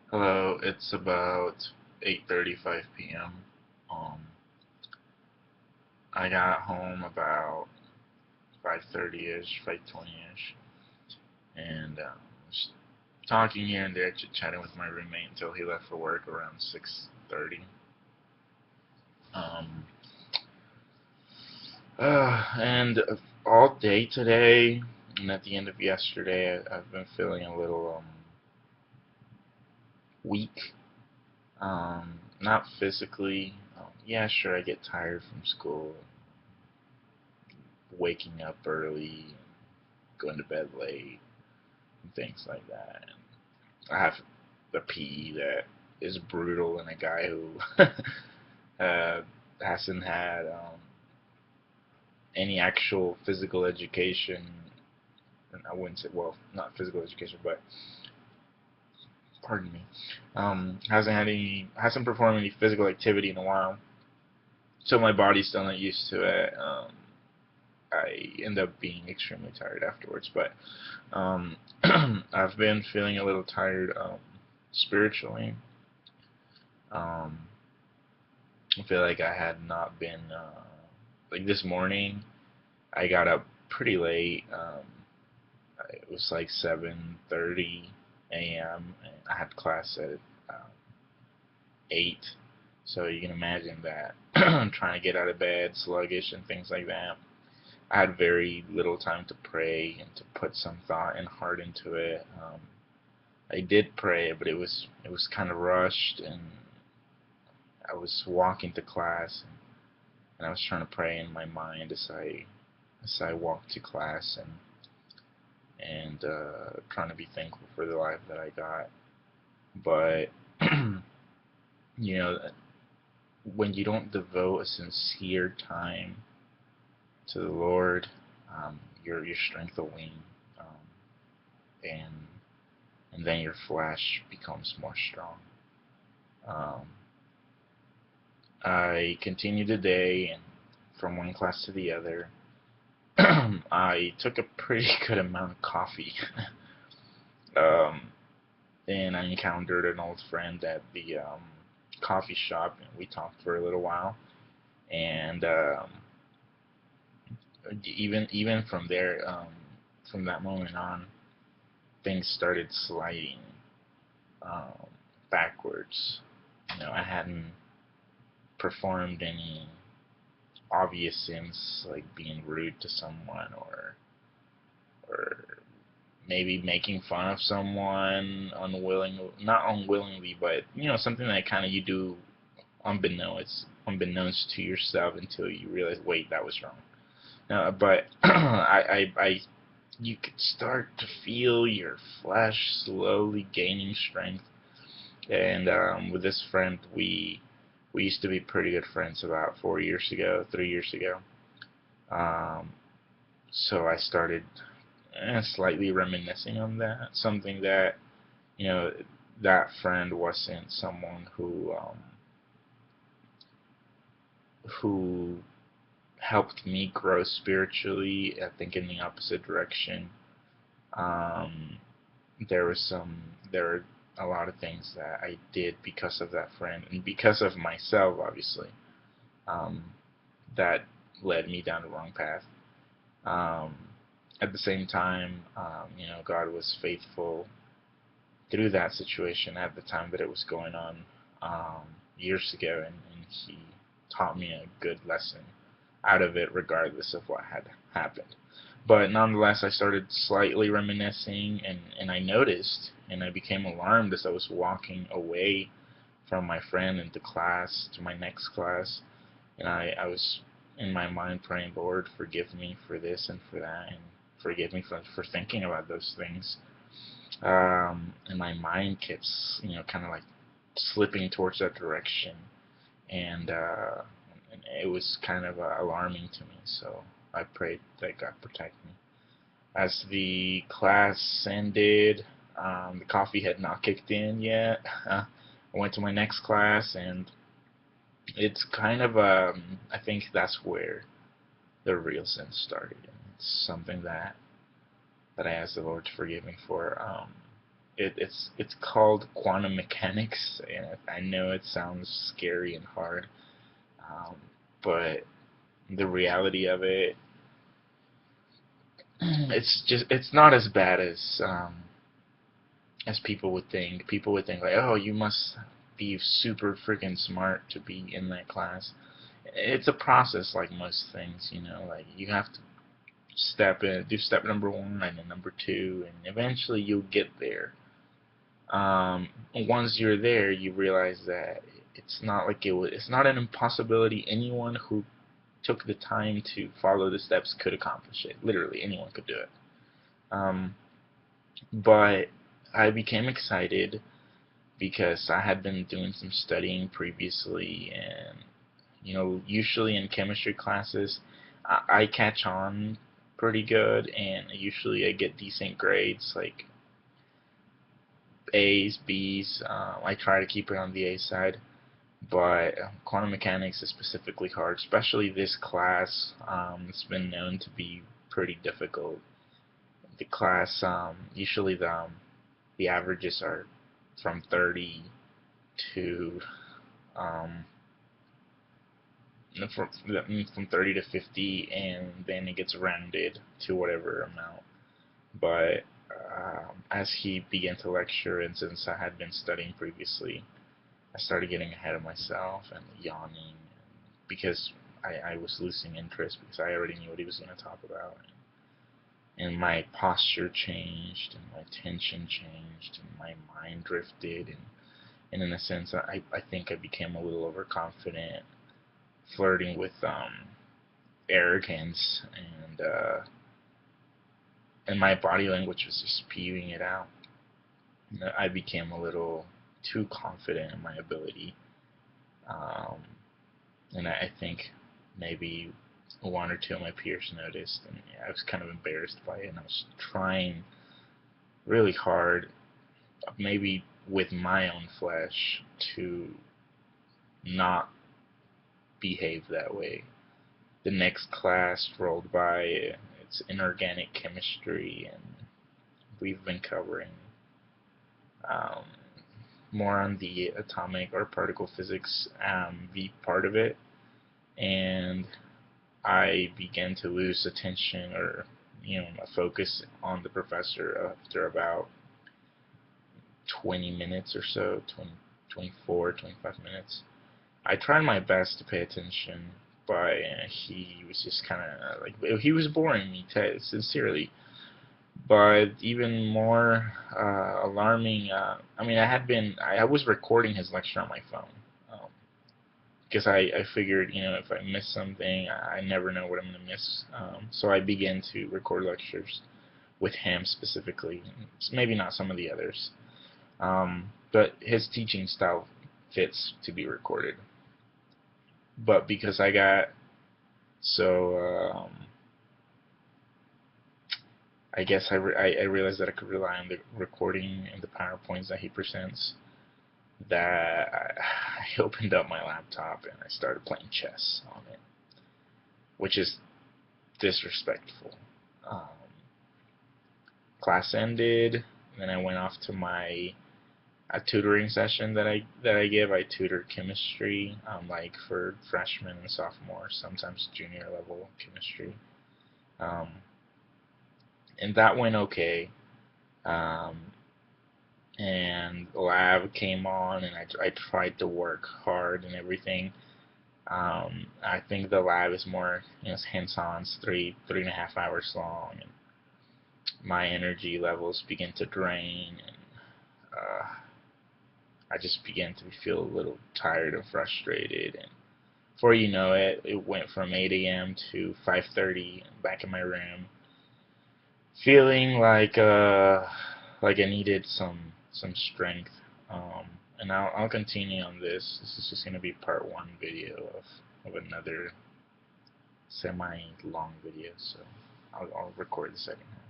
Hello, it's about 8:35 p.m. Um, I got home about 5:30ish, 5:20ish, and was talking here and there, chit-chatting with my roommate until he left for work around 6:30. Um, and all day today, and at the end of yesterday, I've been feeling a little weak. Not physically. Yeah, sure, I get tired from school, waking up early, going to bed late, and things like that. And I have a PE that is brutal, and a guy who hasn't had any actual physical education. And I wouldn't say, well, not physical education, but pardon me, hasn't performed any physical activity in a while. So my body's still not used to it. I end up being extremely tired afterwards, but Um, I've been feeling a little tired spiritually. Um, I feel like I had not been like this morning. I got up pretty late. It was like 7:30 a.m. and I had class at 8. So you can imagine that trying to get out of bed, sluggish, and things like that. I had very little time to pray and to put some thought and heart into it. I did pray, but it was kind of rushed, and I was walking to class, and I was trying to pray in my mind as I walked to class, and trying to be thankful for the life that I got. But you know, when you don't devote a sincere time to the Lord, your strength will wane, and then your flesh becomes more strong. Um, I continued the day and from one class to the other. I took a pretty good amount of coffee. um, and I encountered an old friend at the coffee shop, and we talked for a little while. And even from there, from that moment on, things started sliding um, backwards. I hadn't performed any obvious sins like being rude to someone, or maybe making fun of someone not unwillingly, but something that kind of you do unbeknownst to yourself until you realize, wait, that was wrong. But you could start to feel your flesh slowly gaining strength. And with this friend, we used to be pretty good friends about 4 years ago, 3 years ago. Um, so I started slightly reminiscing on that. Something that you know that friend wasn't someone who helped me grow spiritually. I think in the opposite direction. Um, there were a lot of things that I did because of that friend and because of myself, obviously, um, that led me down the wrong path. Um, at the same time, God was faithful through that situation at the time that it was going on years ago, and He taught me a good lesson out of it, regardless of what had happened. But nonetheless, I started slightly reminiscing, and I noticed, and I became alarmed as I was walking away from my friend into class, to my next class, and I was in my mind praying, Lord, forgive me for this and for that, and forgive me for thinking about those things. And my mind keeps, kind of like slipping towards that direction, and it was kind of alarming to me. So I prayed that God protect me. As the class ended, the coffee had not kicked in yet. I went to my next class, and it's kind of I think that's where the real sin started. And it's something that I asked the Lord to forgive me for. it's called quantum mechanics, and I know it sounds scary and hard, um, but the reality of it, it's not as bad as people would think. People would think like, oh, you must be super freaking smart to be in that class. It's a process like most things, you know. Like you have to do step number one and then number two, and eventually you'll get there. Once you're there, you realize that it's not like it's not an impossibility. Anyone who took the time to follow the steps could accomplish it. Literally, anyone could do it. Um, but I became excited because I had been doing some studying previously, and usually in chemistry classes, I catch on pretty good, and usually I get decent grades, like A's, B's. I try to keep it on the A side, but quantum mechanics is specifically hard, especially this class. It's been known to be pretty difficult. The class, usually the averages are from 30 to um, from 30 to 50, and then it gets rounded to whatever amount. But as he began to lecture, and since I had been studying previously, I started getting ahead of myself and yawning because I was losing interest because I already knew what he was going to talk about. And my posture changed, and my attention changed, and my mind drifted, and in a sense, I think I became a little overconfident, flirting with arrogance, and my body language was just spewing it out. I became a little too confident in my ability, um, and I think maybe one or two of my peers noticed, and I was kind of embarrassed by it, and I was trying really hard, maybe with my own flesh, to not behave that way. The next class rolled by. It's inorganic chemistry, and we've been covering um, more on the atomic or particle physics, the part of it, and I began to lose attention, or focus on the professor after about 20 minutes or so, 20, 24, 25 minutes. I tried my best to pay attention, but he was just kind of like, he was boring me, sincerely. But even more alarming, I mean, I was recording his lecture on my phone, because I figured, if I miss something, I never know what I'm going to miss. So I began to record lectures with him specifically, maybe not some of the others. But his teaching style fits to be recorded. But because I got so, I guess I realized that I could rely on the recording and the PowerPoints that he presents, that I opened up my laptop and I started playing chess on it, which is disrespectful. Um, Class ended, then I went off to my a tutoring session that I give. I tutor chemistry, like for freshmen and sophomores, sometimes junior level chemistry, um, and that went okay. Um, and lab came on, and I tried to work hard and everything. I think the lab is more, hands-on. It's 3.5 hours long, and my energy levels begin to drain, and I just began to feel a little tired and frustrated. And before you know it, it went from 8 a.m. to 5:30 back in my room, feeling like I needed some strength. And I'll continue on this. This is just gonna be part one video of another semi-long video. So I'll record the second half.